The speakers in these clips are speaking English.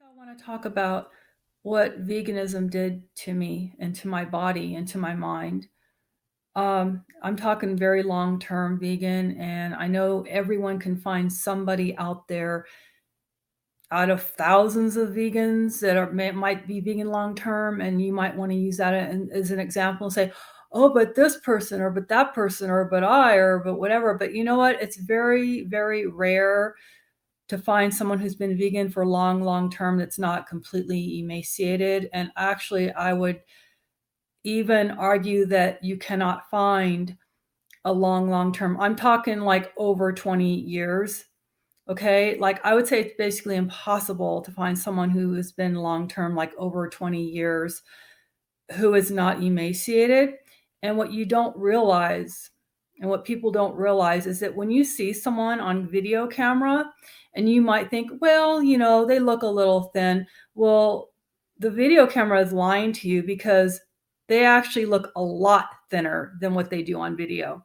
I want to talk about what veganism did to me and to my body and to my mind. I'm talking very long term vegan, and I know everyone can find somebody out there out of thousands of vegans that might be vegan long term, and you might want to use that as an example and say, oh, but this person, or but that person, or but I, or but whatever. But you know what? It's very, very rare to find someone who's been vegan for long term that's not completely emaciated. And actually, I would even argue that you cannot find a long term. I'm talking like over 20 years. Okay. Like I would say it's basically impossible to find someone who has been long term, like over 20 years, who is not emaciated. And what you don't realize, and what people don't realize, is that when you see someone on video camera and you might think, well, they look a little thin. Well, the video camera is lying to you because they actually look a lot thinner than what they do on video.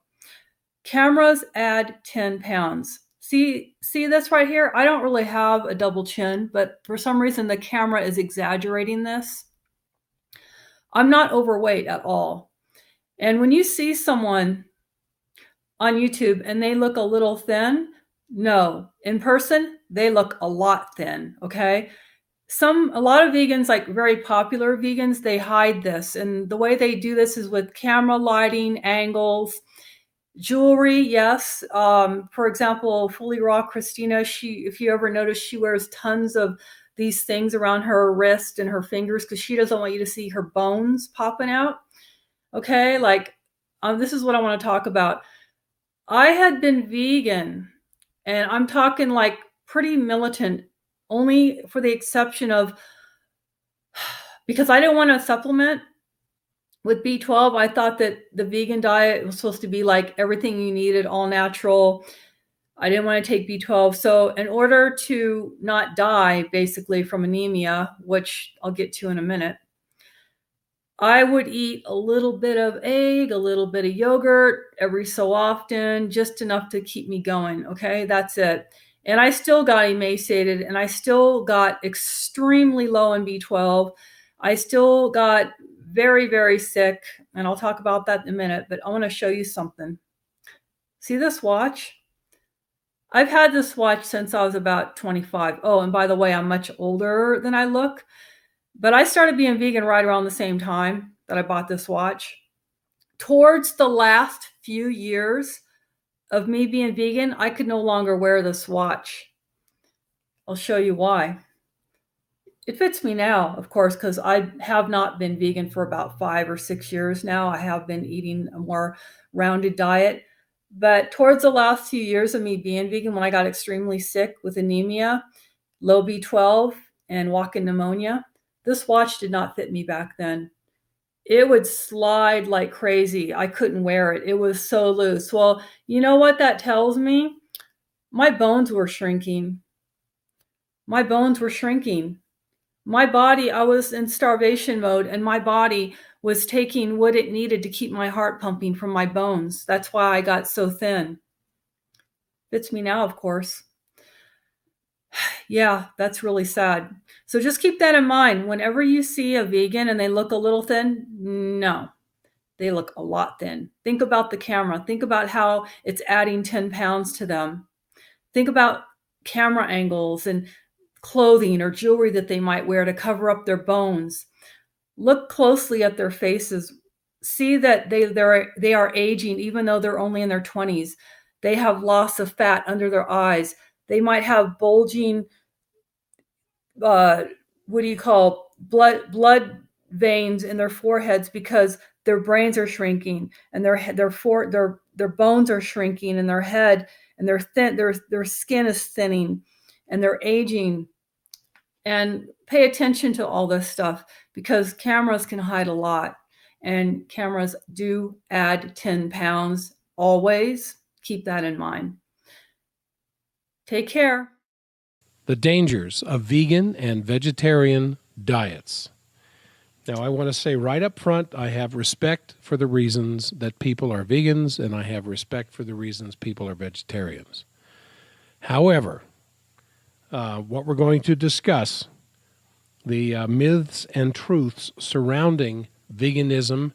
Cameras add 10 pounds. See this right here? I don't really have a double chin, but for some reason the camera is exaggerating this. I'm not overweight at all. And when you see someone on YouTube and they look a little thin, no, in person, they look a lot thin, okay? A lot of vegans, like very popular vegans, they hide this. And the way they do this is with camera lighting, angles, jewelry, yes. For example, Fully Raw Christina, if you ever notice, she wears tons of these things around her wrist and her fingers because she doesn't want you to see her bones popping out. Okay, this is what I want to talk about. I had been vegan, and I'm talking like pretty militant, only for the exception of, because I didn't want to supplement with B12. I thought that the vegan diet was supposed to be like everything you needed, all natural. I didn't want to take B12. So in order to not die basically from anemia, which I'll get to in a minute, I would eat a little bit of egg, a little bit of yogurt every so often, just enough to keep me going. Okay, that's it. And I still got emaciated, and I still got extremely low in B12. I still got very, very sick, and I'll talk about that in a minute, but I want to show you something. See this watch? I've had this watch since I was about 25. Oh, and by the way, I'm much older than I look. But I started being vegan right around the same time that I bought this watch. Towards the last few years of me being vegan, I could no longer wear this watch. I'll show you why. It fits me now, of course, because I have not been vegan for about 5 or 6 years now. I have been eating a more rounded diet. But towards the last few years of me being vegan, when I got extremely sick with anemia, low B12, and walk-in pneumonia, this watch did not fit me back then. It would slide like crazy. I couldn't wear it. It was so loose. Well, you know what that tells me? My bones were shrinking. My bones were shrinking. My body, I was in starvation mode, and my body was taking what it needed to keep my heart pumping from my bones. That's why I got so thin. Fits me now, of course. Yeah, that's really sad. So just keep that in mind. Whenever you see a vegan and they look a little thin, no, they look a lot thin. Think about the camera. Think about how it's adding 10 pounds to them. Think about camera angles and clothing or jewelry that they might wear to cover up their bones. Look closely at their faces. See that they are aging even though they're only in their 20s. They have loss of fat under their eyes. They might have bulging, blood veins in their foreheads because their brains are shrinking, and their bones are shrinking in their head, and their skin is thinning, and they're aging. And pay attention to all this stuff, because cameras can hide a lot, and cameras do add 10 pounds always. Keep that in mind. Take care. The dangers of vegan and vegetarian diets. Now, I want to say right up front, I have respect for the reasons that people are vegans, and I have respect for the reasons people are vegetarians. However, what we're going to discuss the myths and truths surrounding veganism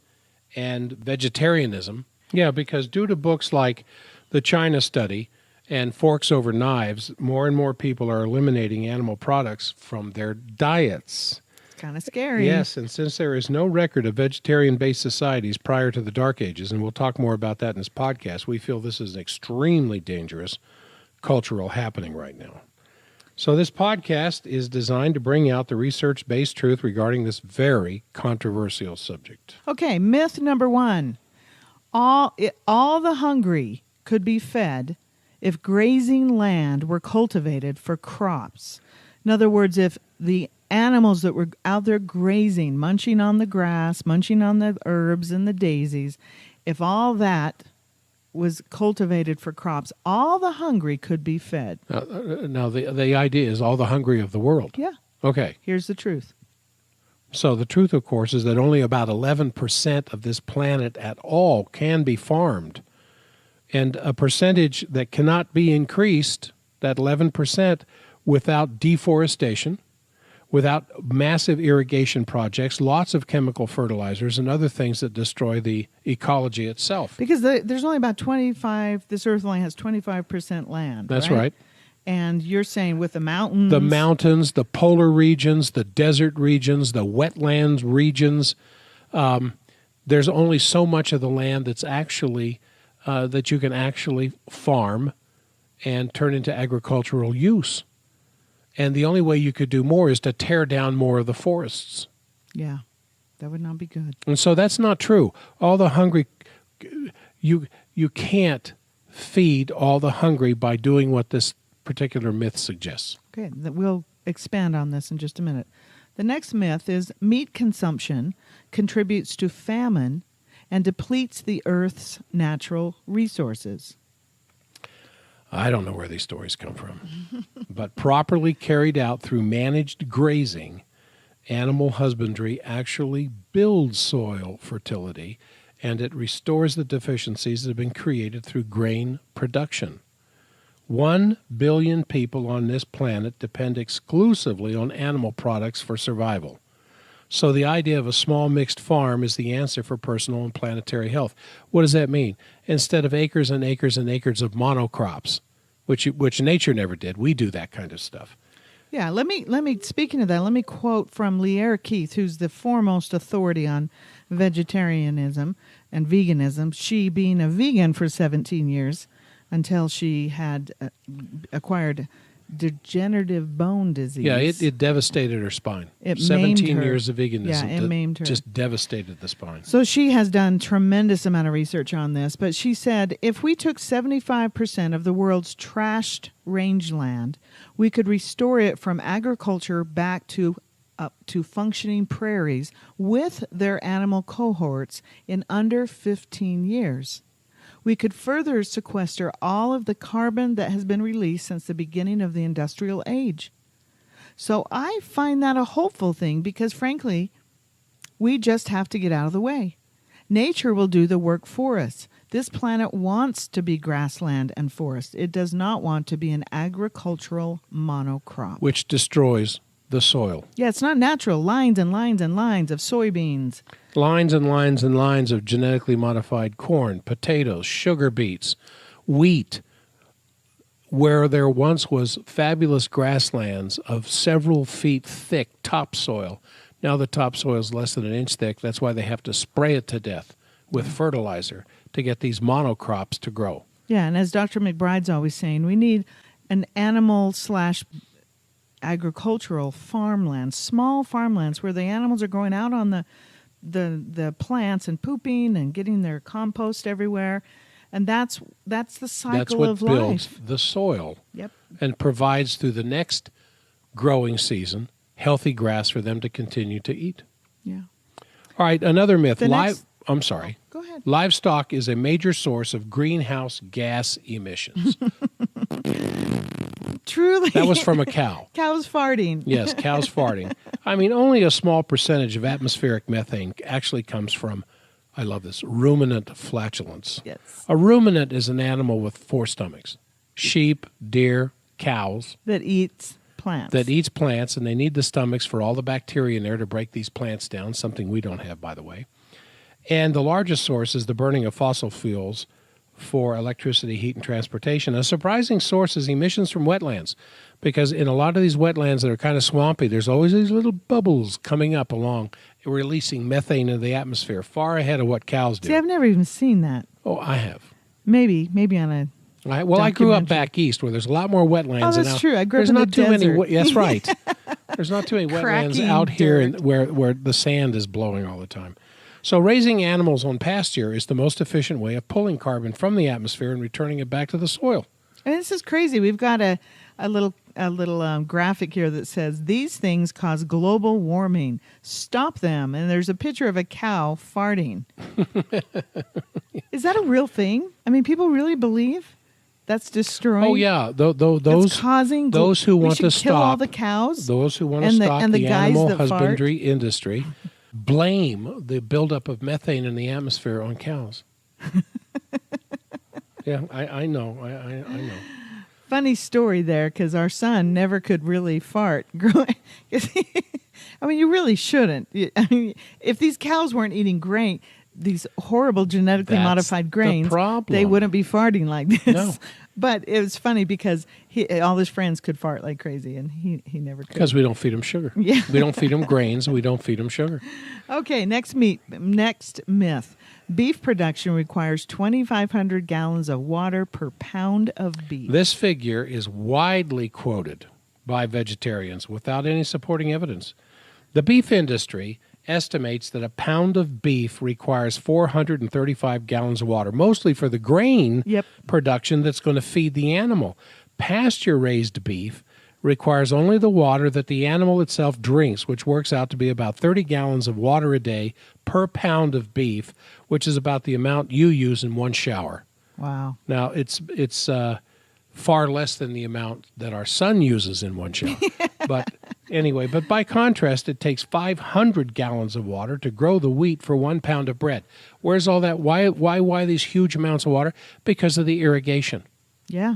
and vegetarianism. Yeah, because due to books like The China Study and Forks Over Knives, more and more people are eliminating animal products from their diets. Kind of scary. Yes, and since there is no record of vegetarian-based societies prior to the Dark Ages, and we'll talk more about that in this podcast, we feel this is an extremely dangerous cultural happening right now. So this podcast is designed to bring out the research-based truth regarding this very controversial subject. Okay, myth number 1. All the hungry could be fed if grazing land were cultivated for crops. In other words, if the animals that were out there grazing, munching on the grass, munching on the herbs and the daisies, if all that was cultivated for crops, all the hungry could be fed. Now the idea is all the hungry of the world. Yeah. Okay. Here's the truth. So the truth, of course, is that only about 11% of this planet at all can be farmed. And a percentage that cannot be increased, that 11%, without deforestation, without massive irrigation projects, lots of chemical fertilizers, and other things that destroy the ecology itself. Because there's only about 25, this earth only has 25% land. That's right. And you're saying with the mountains. The mountains, the polar regions, the desert regions, the wetlands regions, there's only so much of the land that's actually, that you can actually farm and turn into agricultural use. And the only way you could do more is to tear down more of the forests. Yeah, that would not be good. And so that's not true. All the hungry, you can't feed all the hungry by doing what this particular myth suggests. Okay, we'll expand on this in just a minute. The next myth is meat consumption contributes to famine and depletes the earth's natural resources. I don't know where these stories come from. But properly carried out through managed grazing, animal husbandry actually builds soil fertility, and it restores the deficiencies that have been created through grain production. 1 billion people on this planet depend exclusively on animal products for survival. So the idea of a small mixed farm is the answer for personal and planetary health. What does that mean? Instead of acres and acres and acres of monocrops, which nature never did, we do that kind of stuff. Yeah, let me speaking of that, let me quote from Leah Keith, who's the foremost authority on vegetarianism and veganism, she being a vegan for 17 years until she had acquired degenerative bone disease. Yeah, it devastated her spine. It 17 maimed her. years of veganism. Yeah, it maimed her. Just devastated the spine. So she has done tremendous amount of research on this, but she said if we took 75% of the world's trashed rangeland, we could restore it from agriculture back to up to functioning prairies with their animal cohorts in under 15 years. We could further sequester all of the carbon that has been released since the beginning of the industrial age. So I find that a hopeful thing because, frankly, we just have to get out of the way. Nature will do the work for us. This planet wants to be grassland and forest. It does not want to be an agricultural monocrop. Which destroys the soil. Yeah, it's not natural. Lines and lines and lines of soybeans. Lines and lines and lines of genetically modified corn, potatoes, sugar beets, wheat, where there once was fabulous grasslands of several feet thick topsoil. Now the topsoil is less than an inch thick. That's why they have to spray it to death with fertilizer to get these monocrops to grow. Yeah, and as Dr. McBride's always saying, we need an animal / agricultural farmlands, small farmlands where the animals are going out on the plants and pooping and getting their compost everywhere. And that's the cycle of life. That's what builds the soil. Yep. And provides through the next growing season healthy grass for them to continue to eat. Yeah. All right, another myth. I'm sorry. Go ahead. Livestock is a major source of greenhouse gas emissions. Truly. That was from a cow. Cows farting. Yes, cows farting. I mean, only a small percentage of atmospheric methane actually comes from, I love this, ruminant flatulence. Yes. A ruminant is an animal with 4 stomachs. Sheep, deer, cows. That eats plants. that eats plants, and they need the stomachs for all the bacteria in there to break these plants down, something we don't have, by the way. And the largest source is the burning of fossil fuels for electricity, heat, and transportation. A surprising source is emissions from wetlands, because in a lot of these wetlands that are kind of swampy, there's always these little bubbles coming up along, releasing methane into the atmosphere, far ahead of what cows do. See, I've never even seen that. Oh, I have. Maybe on a I grew up back east where there's a lot more wetlands. Oh, that's true. I grew up in not the too desert. many. That's right. There's not too many wetlands Cracky out here dirt. where the sand is blowing all the time. So raising animals on pasture is the most efficient way of pulling carbon from the atmosphere and returning it back to the soil. And this is crazy. We've got a little graphic here that says these things cause global warming. Stop them. And there's a picture of a cow farting. Is that a real thing? I mean, people really believe that's destroying. Oh yeah, That's causing. those who we want should to kill all stop the cows. those who want to and stop the the guys animal that fart. husbandry industry blame the buildup of methane in the atmosphere on cows. Yeah, I know. I know. Funny story there, because our son never could really fart. I mean, you really shouldn't. I mean, if these cows weren't eating grain, these horrible genetically That's modified the grains, problem. they wouldn't be farting like this. No. But it was funny because all his friends could fart like crazy, and he never could. Because we don't feed them sugar. Yeah. We don't feed them grains. We don't feed them sugar. Okay, next myth. Beef production requires 2,500 gallons of water per pound of beef. This figure is widely quoted by vegetarians without any supporting evidence. The beef industry estimates that a pound of beef requires 435 gallons of water, mostly for the grain Yep. production that's going to feed the animal. Pasture-raised beef requires only the water that the animal itself drinks, which works out to be about 30 gallons of water a day per pound of beef, which is about the amount you use in one shower. Wow. Now, it's far less than the amount that our son uses in one shower. But anyway, but by contrast, it takes 500 gallons of water to grow the wheat for 1 pound of bread. Where's all that? Why these huge amounts of water? Because of the irrigation. Yeah.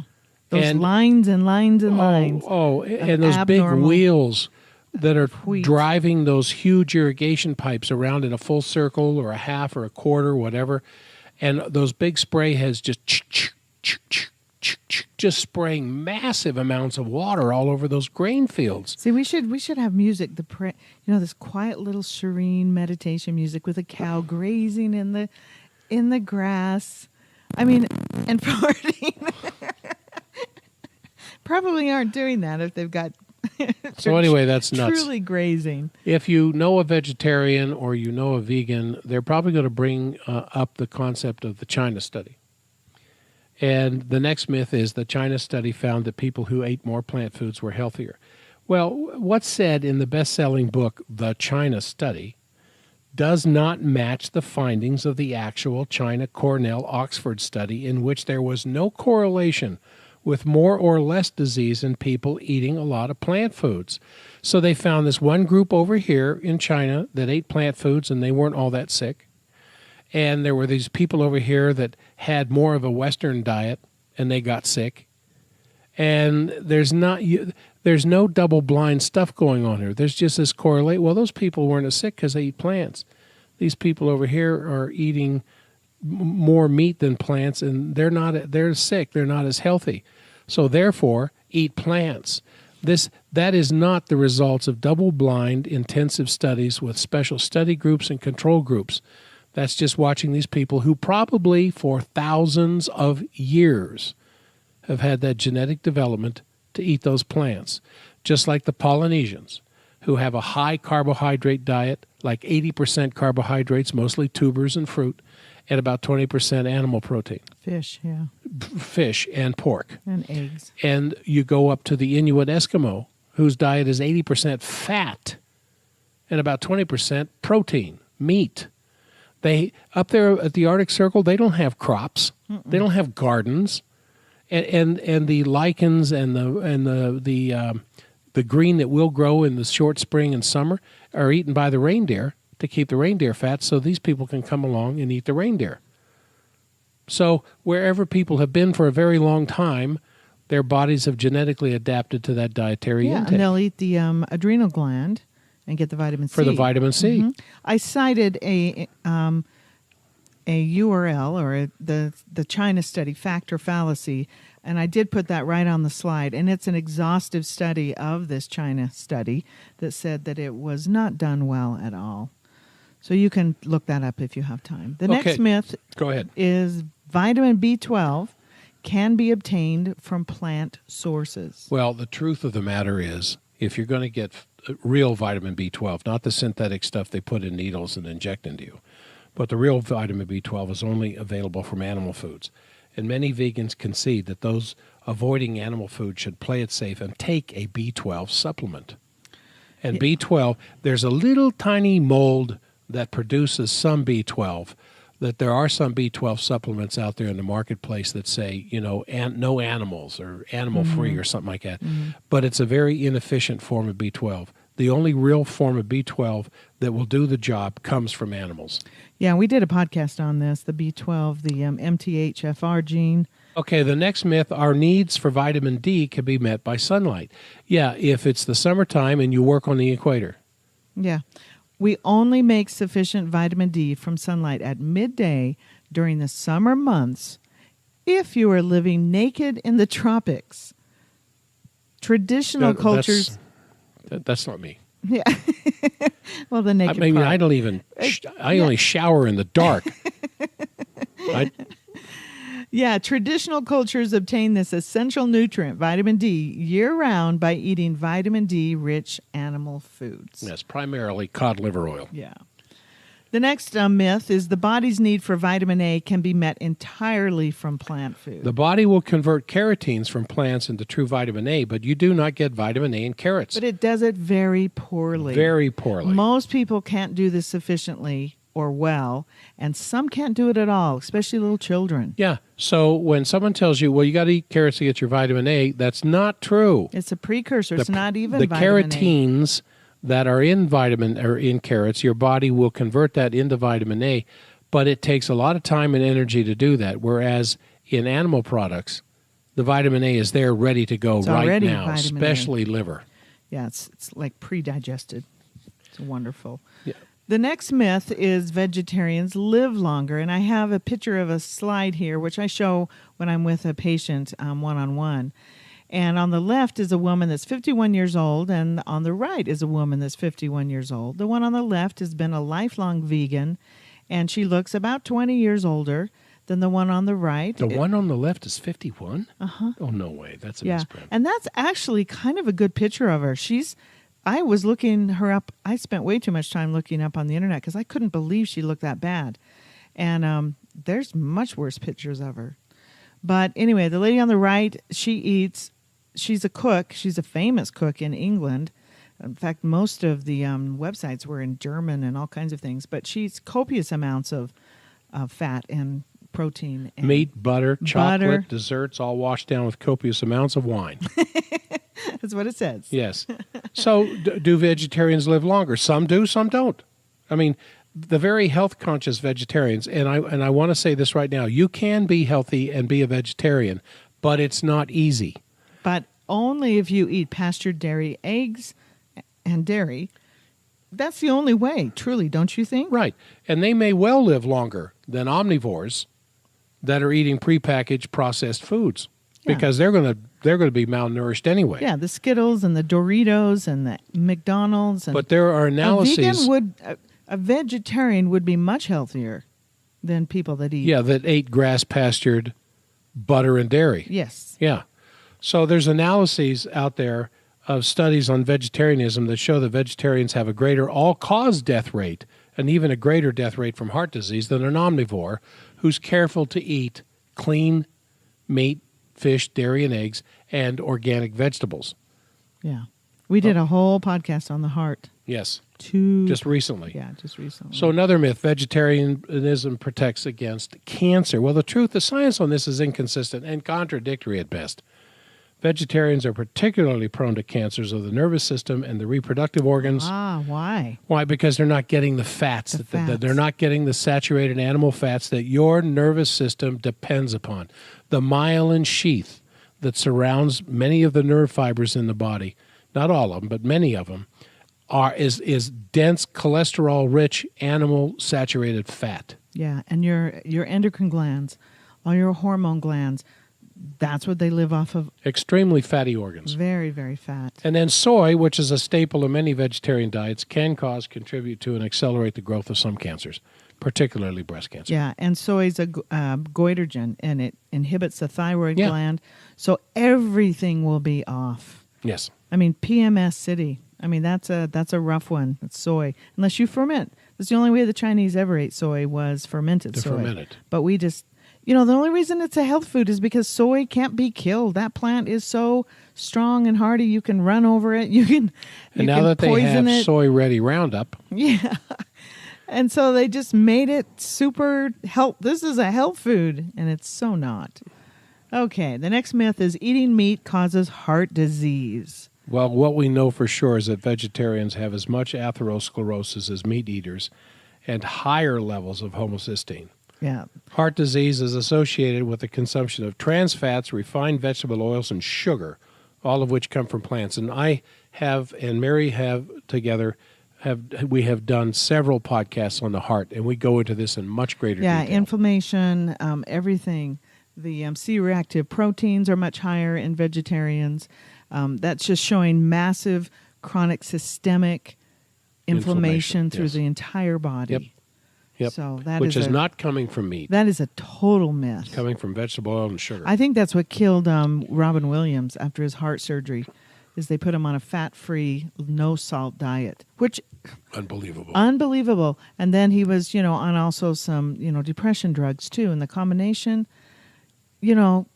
Those And- lines and lines and lines. Oh, and those abnormal big wheels that are wheat. driving those huge irrigation pipes around in a full circle or a half or a quarter, whatever. And those big spray heads just spraying massive amounts of water all over those grain fields. See, we should have music. This quiet little serene meditation music with a cow grazing in the grass. I mean, and farting. Probably aren't doing that if they've got. So anyway, that's nuts. Truly grazing. If you know a vegetarian or you know a vegan, they're probably going to bring up the concept of the China study. And the next myth is the China study found that people who ate more plant foods were healthier. Well, what's said in the best-selling book, The China Study, does not match the findings of the actual China Cornell Oxford study, in which there was no correlation with more or less disease in people eating a lot of plant foods. So they found this one group over here in China that ate plant foods and they weren't all that sick. And there were these people over here that had more of a Western diet and they got sick. And there's no double-blind stuff going on here. There's just this correlate. Well, those people weren't as sick because they eat plants. These people over here are eating more meat than plants, and they're sick. They're not as healthy. So therefore, eat plants. That is not the results of double-blind intensive studies with special study groups and control groups. That's just watching these people who probably for thousands of years have had that genetic development to eat those plants, just like the Polynesians, who have a high carbohydrate diet, like 80% carbohydrates, mostly tubers and fruit, and about 20% animal protein. Fish, yeah. Fish and pork. And eggs. And you go up to the Inuit Eskimo, whose diet is 80% fat and about 20% protein, meat. They up there at the Arctic Circle, they don't have crops. Mm-mm. They don't have gardens. And the lichens and the green that will grow in the short spring and summer are eaten by the reindeer to keep the reindeer fat, so these people can come along and eat the reindeer. So wherever people have been for a very long time, their bodies have genetically adapted to that dietary Yeah, intake. and they'll eat the adrenal gland and get the vitamin C. For the vitamin C. I cited a URL or the China study, factor fallacy, and I did put that right on the slide. And it's an exhaustive study of this China study that said that it was not done well at all. So you can look that up if you have time. The next myth Go ahead. is vitamin B12 can be obtained from plant sources. Well, the truth of the matter is, if you're going to get real vitamin B12, not the synthetic stuff they put in needles and inject into you, but the real vitamin B12 is only available from animal foods. And many vegans concede that those avoiding animal food should play it safe and take a B12 supplement. And B12, there's a little tiny mold that produces some B12, that there are some B12 supplements out there in the marketplace that say, no animals or animal-free or something like that. But it's a very inefficient form of B12. The only real form of B12 that will do the job comes from animals. Yeah, we did a podcast on this, the B12, the MTHFR gene. Okay, the next myth, our needs for vitamin D can be met by sunlight. Yeah, if it's the summertime and you work on the equator. Yeah. We only make sufficient vitamin D from sunlight at midday during the summer months if you are living naked in the tropics. Traditional cultures... That's not me. Yeah. Well, the naked part. I don't even... I only shower in the dark. Yeah, traditional cultures obtain this essential nutrient, vitamin D, year-round by eating vitamin D-rich animal foods. Yes, primarily cod liver oil. Yeah. The next myth is the body's need for vitamin A can be met entirely from plant food. The body will convert carotenes from plants into true vitamin A, but you do not get vitamin A in carrots. But it does it very poorly. Very poorly. Most people can't do this sufficiently or well, and some can't do it at all, especially little children. Yeah. So when someone tells you, well, you got to eat carrots to get your vitamin A, that's not true. It's a precursor. It's not even the vitamin carotenes that are in carrots, your body will convert that into vitamin A, but it takes a lot of time and energy to do that. Whereas in animal products, the vitamin A is there ready to go right now, especially liver. Yeah, it's like pre-digested. It's wonderful. Yeah. The next myth is vegetarians live longer, and I have a picture of a slide here, which I show when I'm with a patient one-on-one. And on the left is a woman that's 51 years old, and on the right is a woman that's 51 years old. The one on the left has been a lifelong vegan, and she looks about 20 years older than the one on the right. The one on the left is 51? Uh-huh. Oh, no way. That's a yeah. misprint. And that's actually kind of a good picture of her. I was looking her up. I spent way too much time looking up on the internet because I couldn't believe she looked that bad. And there's much worse pictures of her. But anyway, the lady on the right, she's a cook. She's a famous cook in England. In fact, most of the websites were in German and all kinds of things. But she's copious amounts of fat and protein. And meat, butter, chocolate, desserts, all washed down with copious amounts of wine. That's what it says. Yes. So do vegetarians live longer? Some do, some don't. I mean, the very health-conscious vegetarians, and I want to say this right now, you can be healthy and be a vegetarian, but it's not easy. But only if you eat pastured dairy, eggs, and dairy. That's the only way, truly, don't you think? Right. And they may well live longer than omnivores that are eating prepackaged processed foods because they're going to be malnourished anyway. Yeah, the Skittles and the Doritos and the McDonald's. And but there are analyses. A vegetarian would be much healthier than people that eat. Yeah, that ate grass-pastured butter and dairy. Yes. Yeah. So there's analyses out there of studies on vegetarianism that show that vegetarians have a greater all-cause death rate and even a greater death rate from heart disease than an omnivore who's careful to eat clean meat, fish, dairy, and eggs, and organic vegetables. Yeah. We did a whole podcast on the heart. Yes. Just recently. Yeah, just recently. So another myth, vegetarianism protects against cancer. Well, the science on this is inconsistent and contradictory at best. Vegetarians are particularly prone to cancers of the nervous system and the reproductive organs. Ah, why? Why? Because they're not getting the fats. They're not getting the saturated animal fats that your nervous system depends upon. The myelin sheath that surrounds many of the nerve fibers in the body, not all of them, but many of them, is dense cholesterol-rich animal saturated fat. Yeah, and your endocrine glands, all your hormone glands, that's what they live off of. Extremely fatty organs. Very, very fat. And then soy, which is a staple of many vegetarian diets, can contribute to and accelerate the growth of some cancers, particularly breast cancer. Yeah, and soy is a goitrogen, and it inhibits the thyroid gland, so everything will be off. Yes. I mean, PMS City. I mean, that's a rough one. It's soy, unless you ferment. That's the only way the Chinese ever ate soy was fermented soy. Ferment it. But we just, the only reason it's a health food is because soy can't be killed. That plant is so strong and hardy. You can run over it. And now that they have soy ready Roundup. Yeah. And so they just made it super health. This is a health food, and it's so not. Okay, the next myth is eating meat causes heart disease. Well, what we know for sure is that vegetarians have as much atherosclerosis as meat eaters and higher levels of homocysteine. Yeah. Heart disease is associated with the consumption of trans fats, refined vegetable oils, and sugar, all of which come from plants. And I have, and Mary have together, we have done several podcasts on the heart, and we go into this in much greater detail. Yeah, inflammation, everything. The C-reactive proteins are much higher in vegetarians. That's just showing massive chronic systemic inflammation through the entire body. Yep. So that Which is not coming from meat. That is a total myth. It's coming from vegetable oil and sugar. I think that's what killed Robin Williams after his heart surgery, is they put him on a fat-free, no-salt diet, which unbelievable. And then he was, on also some, depression drugs too, and the combination, and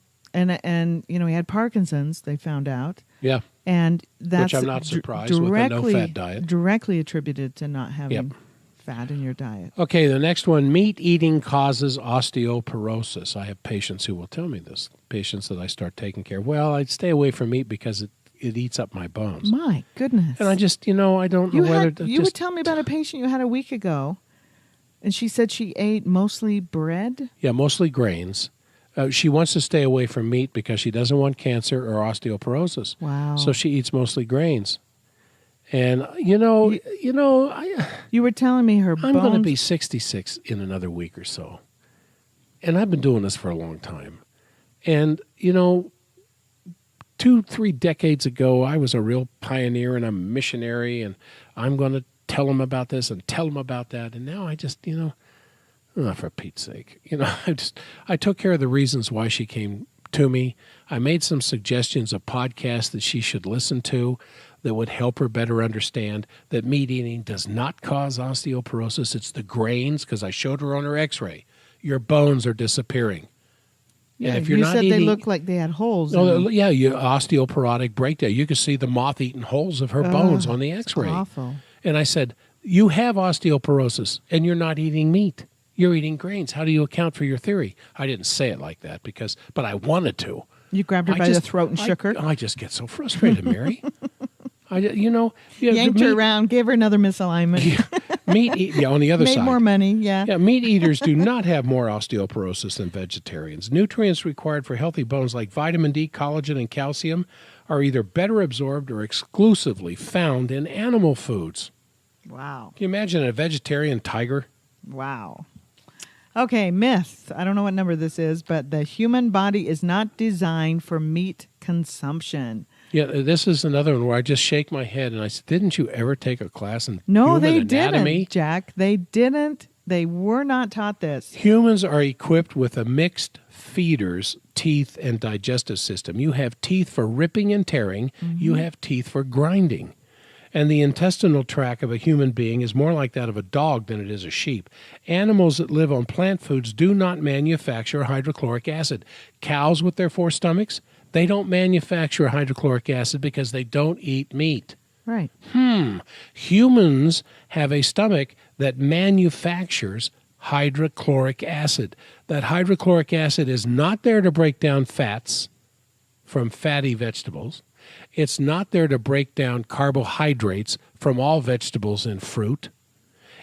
he had Parkinson's, they found out. Yeah. And that's which I'm not surprised with a no-fat diet. Directly attributed to not having fat in your diet. Okay, the next one, meat eating causes osteoporosis. I have patients who will tell me this, patients that I start taking care of. Well, I'd stay away from meat because it eats up my bones. My goodness. And I just, I don't know whether... You would tell me about a patient you had a week ago, and she said she ate mostly bread? Yeah, mostly grains. She wants to stay away from meat because she doesn't want cancer or osteoporosis. Wow. So she eats mostly grains. And, you were telling me her bones... I'm going to be 66 in another week or so. And I've been doing this for a long time. And, 2-3 decades ago, I was a real pioneer and a missionary, and I'm going to tell them about this and tell them about that. And now I just, for Pete's sake, I took care of the reasons why she came to me. I made some suggestions of podcasts that she should listen to that would help her better understand that meat eating does not cause osteoporosis. It's the grains, because I showed her on her x-ray. Your bones are disappearing. Yeah, and if you're you not said eating, they looked like they had holes. Yeah, osteoporotic breakdown. You can see the moth-eaten holes of her bones on the x-ray. Awful. And I said, you have osteoporosis, and you're not eating meat. You're eating grains. How do you account for your theory? I didn't say it like that, but I wanted to. You grabbed her by the throat and shook her? I just get so frustrated, Mary. Yanked her around, gave her another misalignment. On the other side. Made more money, yeah. Yeah, meat eaters do not have more osteoporosis than vegetarians. Nutrients required for healthy bones like vitamin D, collagen, and calcium are either better absorbed or exclusively found in animal foods. Wow. Can you imagine a vegetarian tiger? Wow. Okay, myth. I don't know what number this is, but the human body is not designed for meat consumption. Yeah, this is another one where I just shake my head and I said, didn't you ever take a class in No, human they anatomy? didn't, Jack. They didn't. They were not taught this. Humans are equipped with a mixed feeder's teeth and digestive system. You have teeth for ripping and tearing. Mm-hmm. You have teeth for grinding. And the intestinal tract of a human being is more like that of a dog than it is a sheep. Animals that live on plant foods do not manufacture hydrochloric acid. Cows with their 4 stomachs, they don't manufacture hydrochloric acid because they don't eat meat. Right. Humans have a stomach that manufactures hydrochloric acid. That hydrochloric acid is not there to break down fats from fatty vegetables. It's not there to break down carbohydrates from all vegetables and fruit.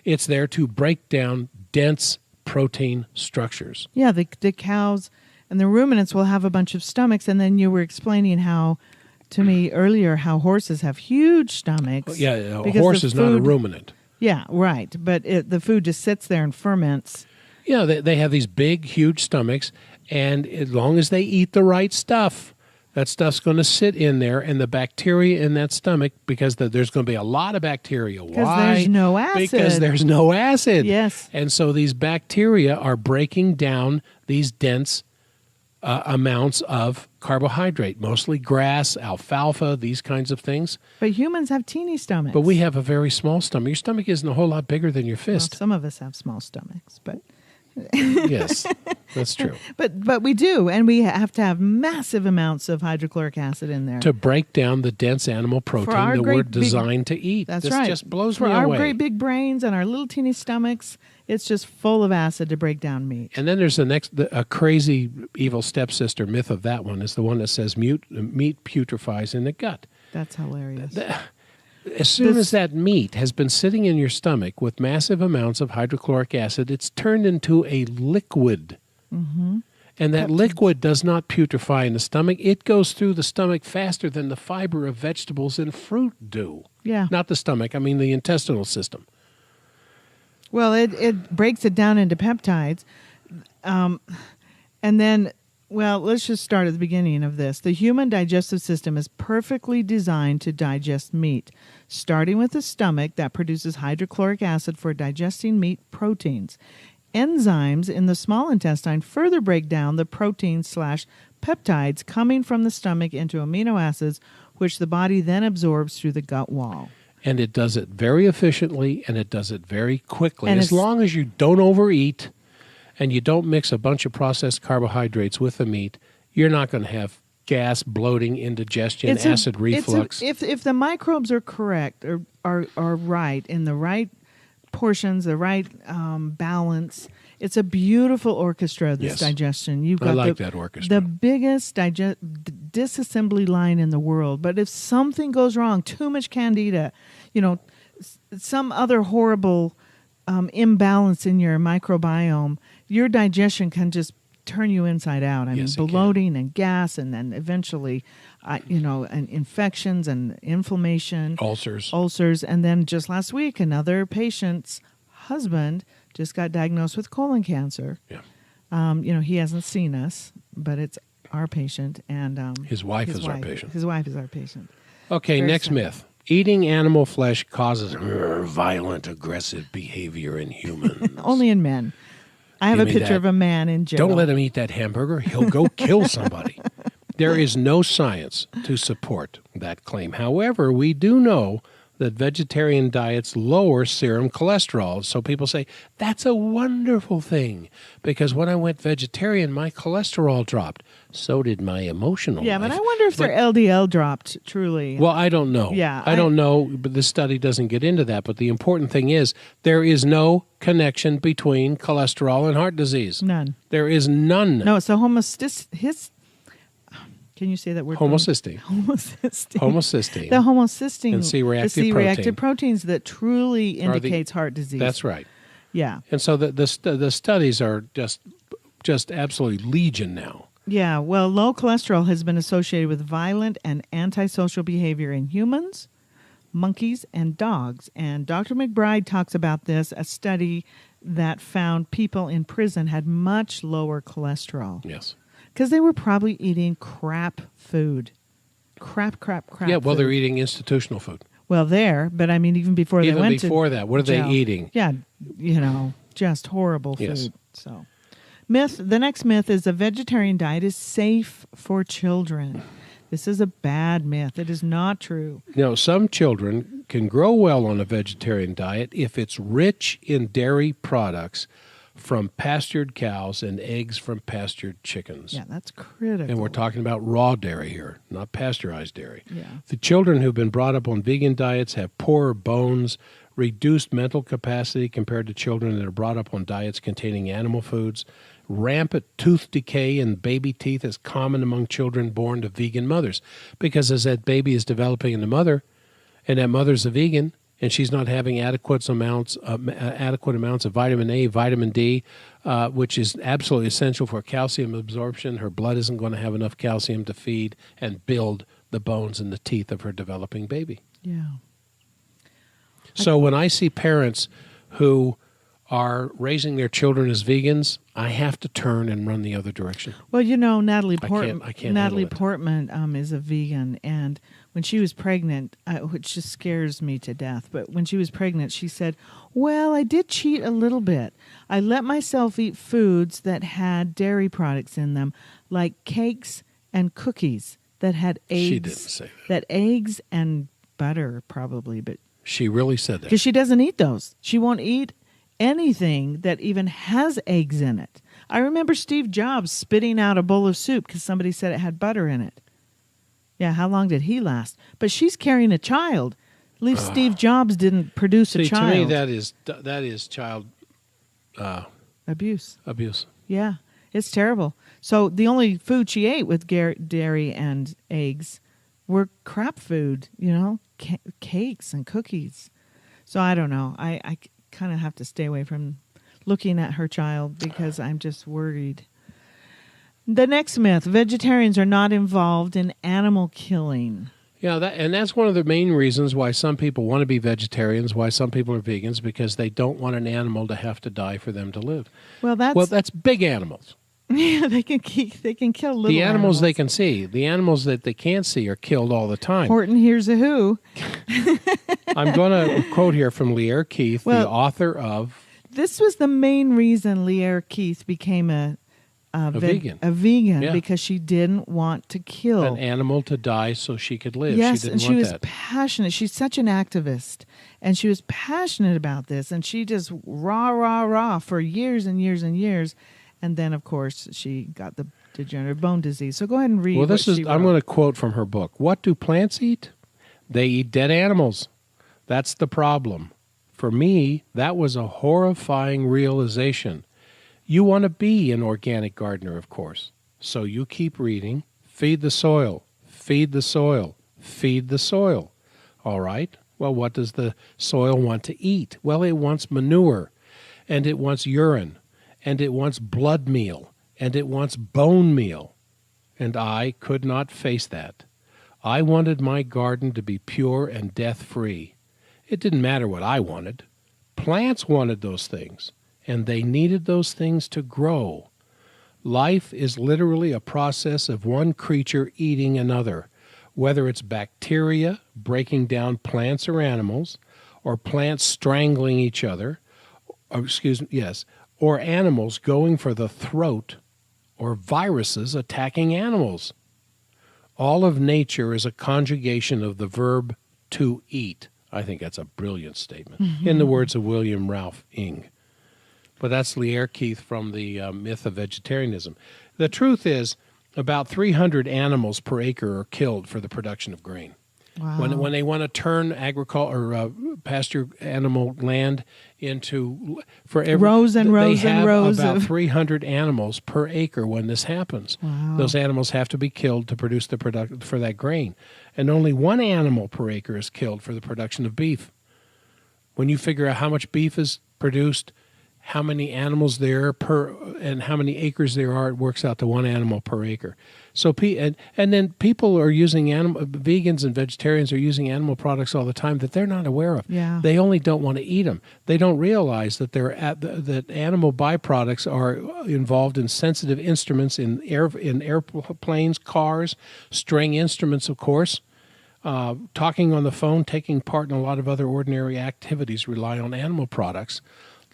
It's there to break down dense protein structures. Yeah, the cows And the ruminants will have a bunch of stomachs. And then you were explaining to me earlier how horses have huge stomachs. Yeah, a because horse the is not a food- ruminant. Yeah, right. But the food just sits there and ferments. Yeah, they have these big, huge stomachs, and as long as they eat the right stuff, that stuff's going to sit in there, and the bacteria in that stomach, because there's going to be a lot of bacteria. Because Why? there's no acid. Because there's no acid. Yes. And so these bacteria are breaking down these dense amounts of carbohydrate, mostly grass, alfalfa, these kinds of things. But humans have teeny stomachs. But we have a very small stomach. Your stomach isn't a whole lot bigger than your Well, fist. some of us have small stomachs, but Yes, that's true. but we do, and we have to have massive amounts of hydrochloric acid in there. To break down the dense animal protein our that great we're big- designed to eat. That's this right. just blows For me our away. great big brains and our little teeny stomachs, it's just full of acid to break down meat. And then there's a crazy evil stepsister myth of that one is the one that says meat putrefies in the gut. That's hilarious. As soon as that meat has been sitting in your stomach with massive amounts of hydrochloric acid, it's turned into a liquid. Mm-hmm. And that liquid does not putrefy in the stomach. It goes through the stomach faster than the fiber of vegetables and fruit do. Yeah. Not the stomach, I mean the intestinal system. Well, it breaks it down into peptides. And then, well, let's just start at the beginning of this. The human digestive system is perfectly designed to digest meat, starting with the stomach that produces hydrochloric acid for digesting meat proteins. Enzymes in the small intestine further break down the proteins/peptides coming from the stomach into amino acids, which the body then absorbs through the gut wall. And it does it very efficiently, and it does it very quickly. And As it's- long as you don't overeat and you don't mix a bunch of processed carbohydrates with the meat, you're not going to have gas, bloating, indigestion, acid reflux. If the microbes are correct or are right in the right portions, the right balance, it's a beautiful orchestra, this Yes. digestion. You've I got like that orchestra. the biggest disassembly line in the world. But if something goes wrong, too much candida, some other horrible imbalance in your microbiome, your digestion can just turn you inside out. I Yes, it mean, can. bloating and gas, and then eventually, and infections and inflammation, Ulcers. and then just last week, another patient's husband just got diagnosed with colon cancer. Yeah. He hasn't seen us, but it's our patient, and His wife is our patient. His wife is our patient. Okay, Very next sad. myth. Eating animal flesh causes violent, aggressive behavior in humans. Only in men. I have You a mean picture that- of a man in jail. Don't let him eat that hamburger. He'll go kill somebody. There is no science to support that claim. However, we do know that vegetarian diets lower serum cholesterol. So people say, that's a wonderful thing, because when I went vegetarian, my cholesterol dropped. So did my emotional Yeah, life. but I wonder if their LDL dropped truly. Well, I don't know. Yeah, I don't know, but this study doesn't get into that. But the important thing is there is no connection between cholesterol and heart disease. None. There is none. No, it's a can you say that word? Homocysteine. Homocysteine. Homocysteine. The homocysteine. And C-reactive the C-reactive protein. proteins that truly Are the- indicates heart disease. That's right. Yeah. And so the studies are just absolutely legion now. Yeah. Well, low cholesterol has been associated with violent and antisocial behavior in humans, monkeys, and dogs. And Dr. McBride talks about this, a study that found people in prison had much lower cholesterol. Yes. Because they were probably eating crap food. Crap Yeah, well, food. they're eating institutional food. Well, but I mean, even before Even they went before to that, what are they jail. eating? Yeah, just horrible Yes. food. So, the next myth is a vegetarian diet is safe for children. This is a bad myth. It is not true. Some children can grow well on a vegetarian diet if it's rich in dairy products from pastured cows and eggs from pastured chickens. Yeah, that's critical. And we're talking about raw dairy here, not pasteurized dairy. Yeah. The children who've been brought up on vegan diets have poorer bones, reduced mental capacity compared to children that are brought up on diets containing animal foods. Rampant tooth decay in baby teeth is common among children born to vegan mothers, because as that baby is developing in the mother, and that mother's a vegan, and she's not having adequate amounts of vitamin A, vitamin D, which is absolutely essential for calcium absorption, her blood isn't going to have enough calcium to feed and build the bones and the teeth of her developing baby. Yeah. So when I see parents who are raising their children as vegans, I have to turn and run the other direction. Well, Natalie Portman. I can't Natalie handle it. Portman is a vegan, and when she was pregnant, which just scares me to death, but when she was pregnant, she said, "Well, I did cheat a little bit. I let myself eat foods that had dairy products in them, like cakes and cookies that had eggs. She didn't say that eggs and butter, probably, but She really said that. because she doesn't eat those. She won't eat anything that even has eggs in it. I remember Steve Jobs spitting out a bowl of soup because somebody said it had butter in it. Yeah, how long did he last? But she's carrying a child. At least Steve Jobs didn't produce a child. To me, that is child Abuse. abuse. Yeah, it's terrible. So the only food she ate with dairy and eggs were crap food, cakes and cookies. So I don't know. I kind of have to stay away from looking at her child because I'm just worried. The next myth, vegetarians are not involved in animal killing. Yeah, that's one of the main reasons why some people want to be vegetarians, why some people are vegans, because they don't want an animal to have to die for them to live. Well, that's big animals. Yeah, they can kill little The animals they can see. The animals that they can't see are killed all the time. Horton Hears a Who. I'm going to quote here from Lear Keith, the author of... This was the main reason Lear Keith became a vegan. A vegan, Yeah. because she didn't want to kill an animal to die so she could live. Yes, she didn't and she want was that. passionate. She's such an activist, and she was passionate about this, and she just rah for years and years and years, and then of course she got the degenerative bone disease. So go ahead and read. Well, I'm going to to quote from her book. What do plants eat? They eat dead animals. That's the problem. For me, that was a horrifying realization. You want to be an organic gardener, of course. So you keep reading, feed the soil, feed the soil, feed the soil. All right? Well, what does the soil want to eat? Well, it wants manure, and it wants urine, and it wants blood meal, and it wants bone meal. And I could not face that. I wanted my garden to be pure and death-free. It didn't matter what I wanted. Plants wanted those things, and they needed those things to grow. Life is literally a process of one creature eating another, whether it's bacteria breaking down plants or animals, or plants strangling each other, or animals going for the throat, or viruses attacking animals. All of nature is a conjugation of the verb to eat. I think that's a brilliant statement, in the words of William Ralph Ing. But that's Lear Keith from the Myth of Vegetarianism. The truth is, about 300 animals per acre are killed for the production of grain. Wow. When they want to turn pasture animal land into rows and rows and rows about of 300 animals per acre when this happens. Wow. Those animals have to be killed to produce the product for that grain, and only one animal per acre is killed for the production of beef. When you figure out how much beef is produced, how many animals there and how many acres there are, it works out to one animal per acre. So and then people are using vegans and vegetarians are using animal products all the time that they're not aware of. Yeah. They only don't want to eat them. They don't realize that that animal byproducts are involved in sensitive instruments in airplanes, cars, string instruments, of course. Talking on the phone, taking part in a lot of other ordinary activities rely on animal products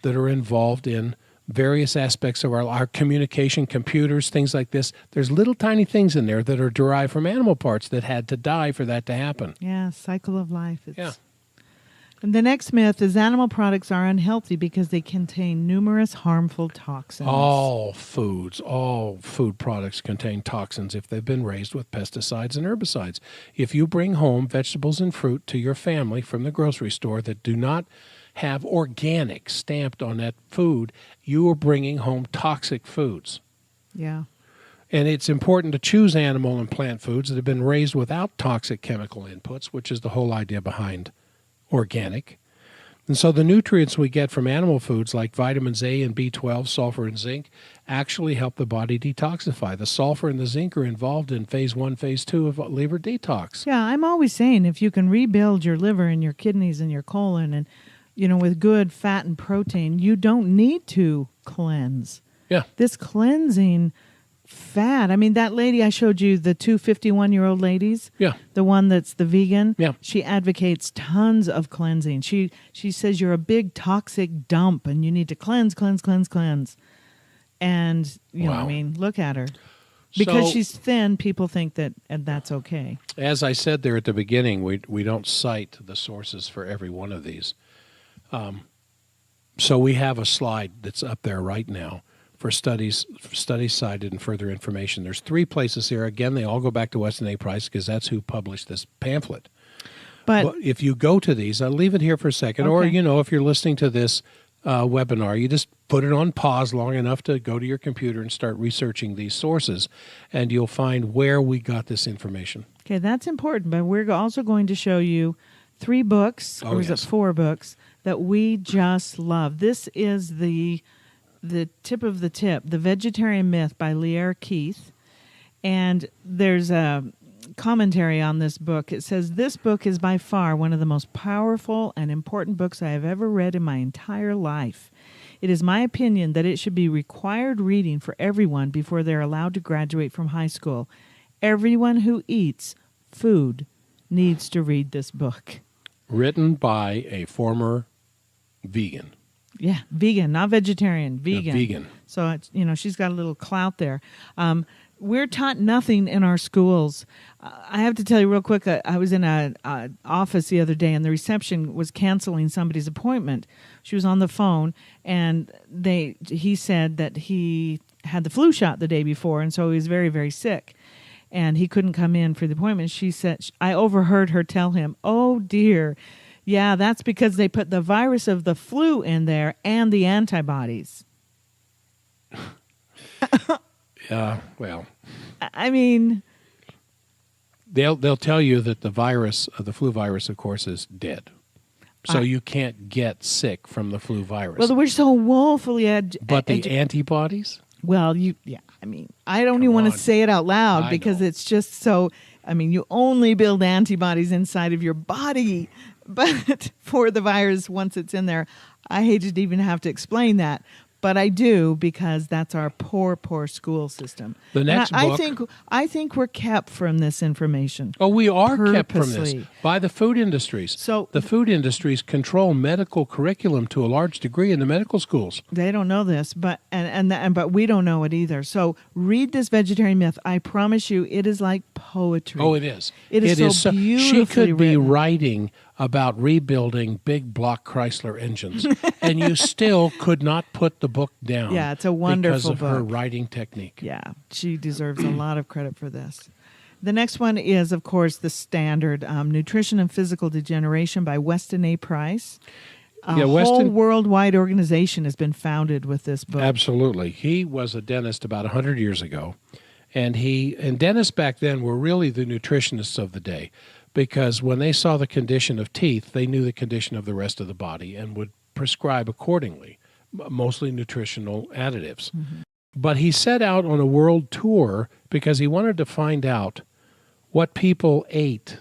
that are involved in various aspects of our communication, computers, things like this. There's little tiny things in there that are derived from animal parts that had to die for that to happen. Yeah, cycle of life. Yeah. And the next myth is animal products are unhealthy because they contain numerous harmful toxins. All food products contain toxins if they've been raised with pesticides and herbicides. If you bring home vegetables and fruit to your family from the grocery store that do not have organic stamped on that food, you are bringing home toxic foods. Yeah. And it's important to choose animal and plant foods that have been raised without toxic chemical inputs, which is the whole idea behind organic. And so the nutrients we get from animal foods like vitamins A and B12, sulfur and zinc actually help the body detoxify. The sulfur and the zinc are involved in phase 1, phase 2 of liver detox. Yeah, I'm always saying if you can rebuild your liver and your kidneys and your colon and, with good fat and protein, you don't need to cleanse. Yeah. This cleansing fat, I mean, that lady I showed you, the two 51-year-old ladies, Yeah. the one that's the vegan, Yeah. she advocates tons of cleansing. She says you're a big toxic dump and you need to cleanse. And, Wow. I mean, look at her. Because So- she's thin, people think that and that's okay. As I said there at the beginning, we don't cite the sources for every one of these. So we have a slide that's up there right now for studies cited and further information. There's 3 places here. Again, they all go back to Weston A. Price because that's who published this pamphlet. But If you go to these, I'll leave it here for a second. Or, Okay. if you're listening to this webinar, you just put it on pause long enough to go to your computer and start researching these sources, and you'll find where we got this information. okay, that's important. But we're also going to show you 3 books, Oh, or is yes. it 4 books, that we just love. This is the tip of the tip, The Vegetarian Myth by Lierre Keith. And there's a commentary on this book. It says, this book is by far one of the most powerful and important books I have ever read in my entire life. It is my opinion that it should be required reading for everyone before they're allowed to graduate from high school. Everyone who eats food needs to read this book. Written by a former vegan. Yeah, vegan, not vegetarian, vegan. Vegan. So, it's, she's got a little clout there. We're taught nothing in our schools. I have to tell you real quick, I was in an office the other day, and the reception was canceling somebody's appointment. She was on the phone, and he said that he had the flu shot the day before, and so he was very, very sick. And he couldn't come in for the appointment. She said, I overheard her tell him, oh, dear, yeah, that's because they put the virus of the flu in there and the antibodies. Well, I mean, they'll tell you that the flu virus, of course, is dead. So you can't get sick from the flu virus. well, we're so woefully but the antibodies? well, I mean, I don't even want on. to say it out loud I because know. it's just so, I mean, you only build antibodies inside of your body, but for the virus, once it's in there, I hate to even have to explain that. But I do, because that's our poor, poor school system. The next and book- I think we're kept from this information. Oh, we are kept from this Purposely. by the food industries. So- the food industries control medical curriculum to a large degree in the medical schools. They don't know this, but but we don't know it either. So read this Vegetarian Myth. I promise you, it is like poetry. Oh, it is. It is so beautifully She could be written. writing about rebuilding big block Chrysler engines, and you still could not put the book down. Yeah, it's a wonderful because of her book. writing technique. Yeah, she deserves a lot of credit for this. The next one is, of course, the standard Nutrition and Physical Degeneration by Weston A. Price. A Yeah, whole Weston- worldwide organization has been founded with this book. Absolutely. He was a dentist about 100 years ago, and dentists back then were really the nutritionists of the day, because when they saw the condition of teeth, they knew the condition of the rest of the body and would prescribe accordingly, mostly nutritional additives. Mm-hmm. But he set out on a world tour because he wanted to find out what people ate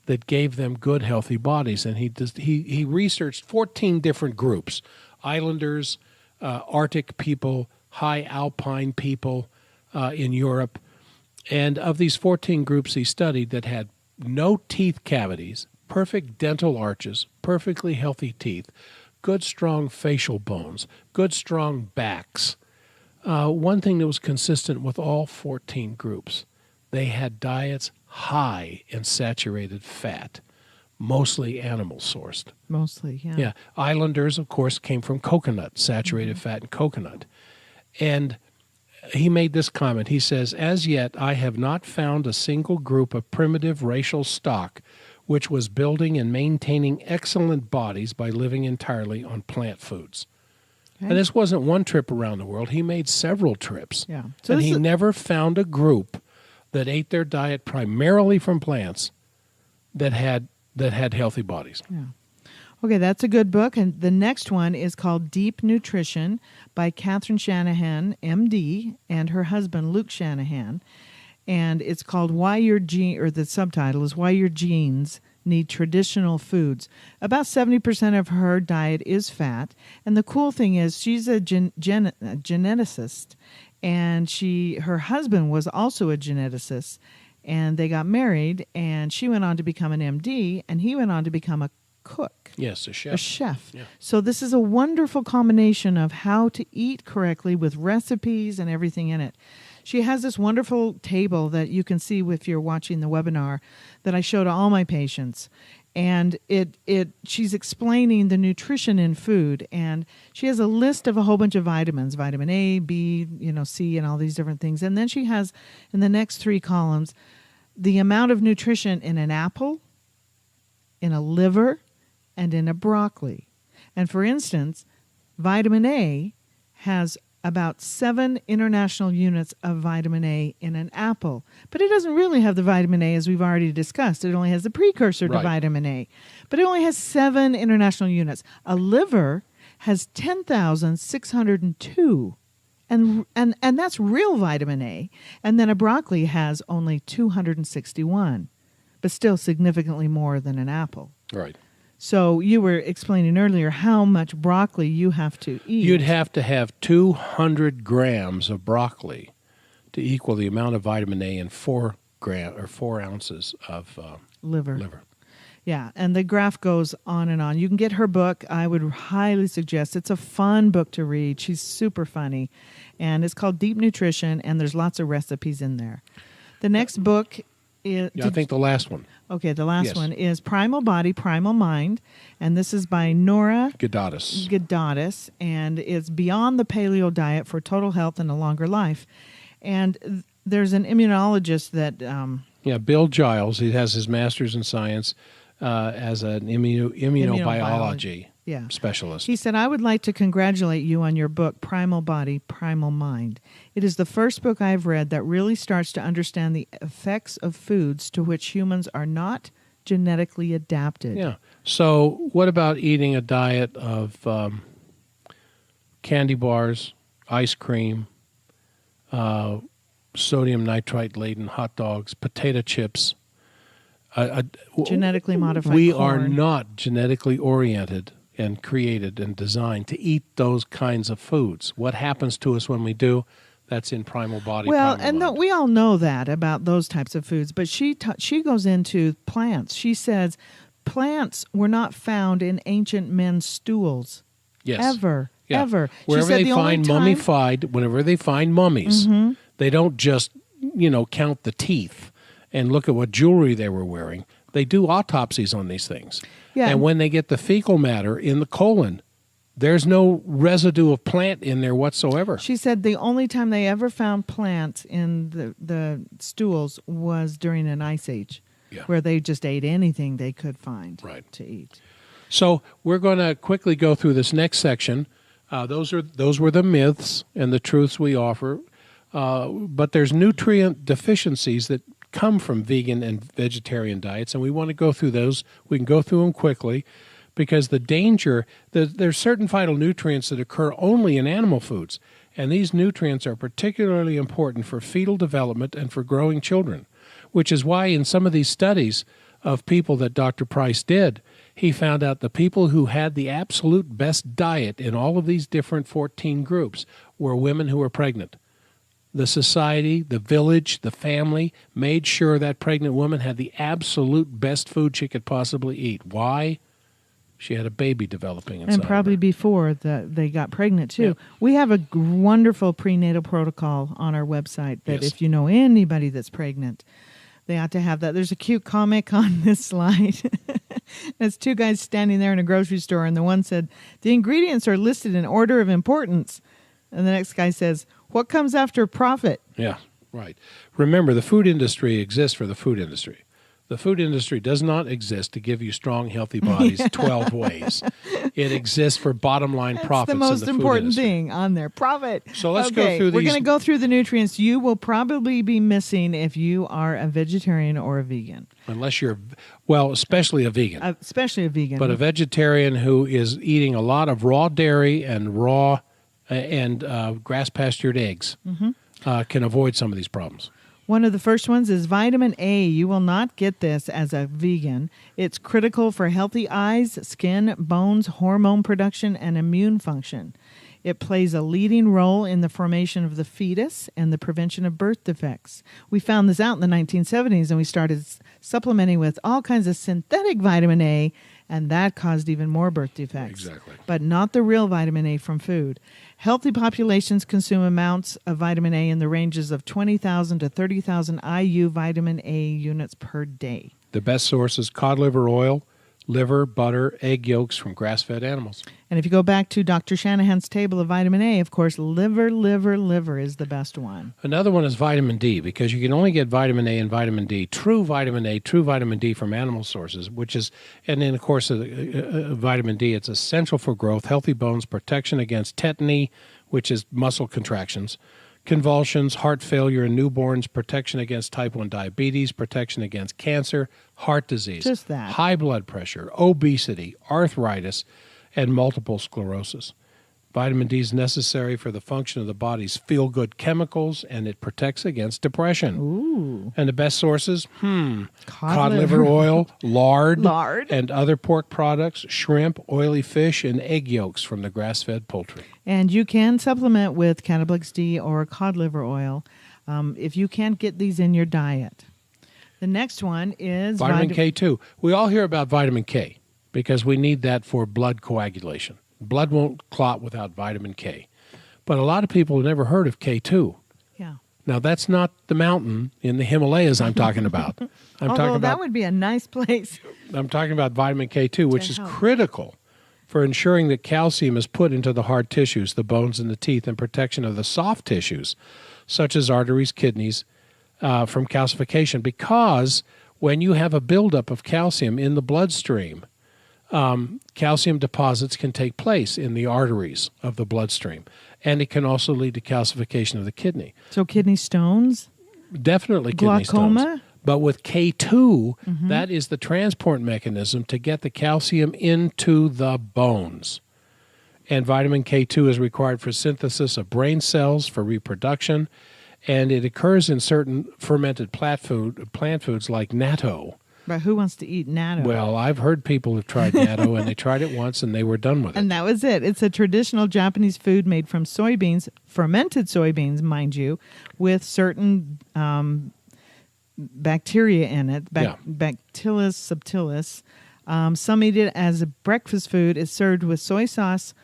that gave them good, healthy bodies. And he researched 14 different groups: islanders, Arctic people, high alpine people in Europe. And of these 14 groups he studied that had no teeth cavities, perfect dental arches, perfectly healthy teeth, good strong facial bones, good strong backs. One thing that was consistent with all 14 groups, they had diets high in saturated fat, mostly animal sourced. Mostly, yeah. Yeah. Islanders, of course, came from coconut, saturated fat in coconut. And he made this comment. He says, as yet, I have not found a single group of primitive racial stock which was building and maintaining excellent bodies by living entirely on plant foods. Okay. And this wasn't one trip around the world. He made several trips. Yeah. So and this he is- never found a group that ate their diet primarily from plants that had healthy bodies. Yeah. Okay, that's a good book. And the next one is called Deep Nutrition by Catherine Shanahan, MD, and her husband, Luke Shanahan. And it's called the subtitle is Why Your Genes Need Traditional Foods. About 70% of her diet is fat. And the cool thing is she's a geneticist, and her husband was also a geneticist. And they got married, and she went on to become an MD, and he went on to become a cook. Yes, a chef. A chef. Yeah. So this is a wonderful combination of how to eat correctly with recipes and everything in it. She has this wonderful table that you can see if you're watching the webinar that I show to all my patients. And she's explaining the nutrition in food, and she has a list of a whole bunch of vitamins, vitamin A, B, C, and all these different things. And then she has in the next 3 columns the amount of nutrition in an apple, in a liver, and in a broccoli. And for instance, vitamin A has about 7 international units of vitamin A in an apple. But it doesn't really have the vitamin A, as we've already discussed. It only has the precursor to vitamin A. But it only has 7 international units. A liver has 10,602. And that's real vitamin A. And then a broccoli has only 261, but still significantly more than an apple. Right. So you were explaining earlier how much broccoli you have to eat. You'd have to have 200 grams of broccoli to equal the amount of vitamin A in 4 ounces of liver. Yeah, and the graph goes on and on. You can get her book. I would highly suggest. It's a fun book to read. She's super funny. And it's called Deep Nutrition, and there's lots of recipes in there. The next book is... Yeah, I think the last one. Okay, the last one is Primal Body, Primal Mind, and this is by Nora Gadatis, and it's Beyond the Paleo Diet for Total Health and a Longer Life. And there's an immunologist that... Bill Giles. He has his master's in science as an immunobiology specialist. He said, I would like to congratulate you on your book, Primal Body, Primal Mind. It is the first book I've read that really starts to understand the effects of foods to which humans are not genetically adapted. Yeah. So what about eating a diet of candy bars, ice cream, sodium nitrite-laden hot dogs, potato chips? Genetically modified We corn. are not genetically oriented and created and designed to eat those kinds of foods. What happens to us when we do? That's in Primal Body. Well, Primal Mind. we all know that about those types of foods, but she goes into plants. She says plants were not found in ancient men's stools. Yes. Ever. Wherever they find mummified, whenever they find mummies, they don't just, count the teeth and look at what jewelry they were wearing. They do autopsies on these things. Yeah. And when they get the fecal matter in the colon, there's no residue of plant in there whatsoever. She said the only time they ever found plants in the stools was during an ice age, where they just ate anything they could find to eat. So we're going to quickly go through this next section. Those were the myths and the truths we offer. But there's nutrient deficiencies that come from vegan and vegetarian diets, and we want to go through those. We can go through them quickly because there's certain vital nutrients that occur only in animal foods, and these nutrients are particularly important for fetal development and for growing children, which is why in some of these studies of people that Dr. Price did, he found out the people who had the absolute best diet in all of these different 14 groups were women who were pregnant. The society, the village, the family made sure that pregnant woman had the absolute best food she could possibly eat. Why? She had a baby developing inside and probably of her. Before they got pregnant, too. Yeah. We have a wonderful prenatal protocol on our website that if you know anybody that's pregnant, they ought to have that. There's a cute comic on this slide. There's 2 guys standing there in a grocery store, and the one said, the ingredients are listed in order of importance. And the next guy says, what comes after profit? Yeah, right. Remember, the food industry exists for the food industry. The food industry does not exist to give you strong, healthy bodies 12 ways. It exists for bottom line profits the most in the food important industry. thing on there, profit. So let's go through these. We're going to go through the nutrients you will probably be missing if you are a vegetarian or a vegan. Unless you're, well, especially a vegan. Especially a vegan. But a vegetarian who is eating a lot of raw dairy and raw and grass-pastured eggs can avoid some of these problems. One of the first ones is vitamin A. You will not get this as a vegan. It's critical for healthy eyes, skin, bones, hormone production, and immune function. It plays a leading role in the formation of the fetus and the prevention of birth defects. We found this out in the 1970s, and we started supplementing with all kinds of synthetic vitamin A, and that caused even more birth defects. Exactly. But not the real vitamin A from food. Healthy populations consume amounts of vitamin A in the ranges of 20,000 to 30,000 IU vitamin A units per day. The best source is cod liver oil, liver, butter, egg yolks from grass-fed animals. And if you go back to Dr. Shanahan's table of vitamin A, of course, liver is the best one. Another one is vitamin D, because you can only get vitamin A and vitamin D, true vitamin A, true vitamin D from animal sources, which is, and then, of course, vitamin D, it's essential for growth, healthy bones, protection against tetany, which is muscle contractions, convulsions, heart failure in newborns, protection against type 1 diabetes, protection against cancer, heart disease, just that, high blood pressure, obesity, arthritis, and multiple sclerosis. Vitamin D is necessary for the function of the body's feel-good chemicals, and it protects against depression. Ooh. And the best sources? Cod liver oil, lard, and other pork products, shrimp, oily fish, and egg yolks from the grass-fed poultry. And you can supplement with Catablix D or cod liver oil if you can't get these in your diet. The next one is vitamin K2. We all hear about vitamin K because we need that for blood coagulation. Blood won't clot without vitamin K. But a lot of people have never heard of K2. Yeah. Now, that's not the mountain in the Himalayas I'm talking about. That would be a nice place. I'm talking about vitamin K2, which is critical for ensuring that calcium is put into the hard tissues, the bones and the teeth, and protection of the soft tissues, such as arteries, kidneys, from calcification. Because when you have a buildup of calcium in the bloodstream, calcium deposits can take place in the arteries of the bloodstream, and it can also lead to calcification of the kidney. So kidney stones? Definitely kidney glaucoma? stones. But with K2, that is the transport mechanism to get the calcium into the bones. And vitamin K2 is required for synthesis of brain cells, for reproduction, and it occurs in certain fermented plant foods like natto. But who wants to eat natto? Well, I've heard people have tried natto, and they tried it once, and they were done with it. And that was it. It's a traditional Japanese food made from soybeans, fermented soybeans, mind you, with certain bacteria in it, Bacillus subtilis. Some eat it as a breakfast food. It's served with soy sauce,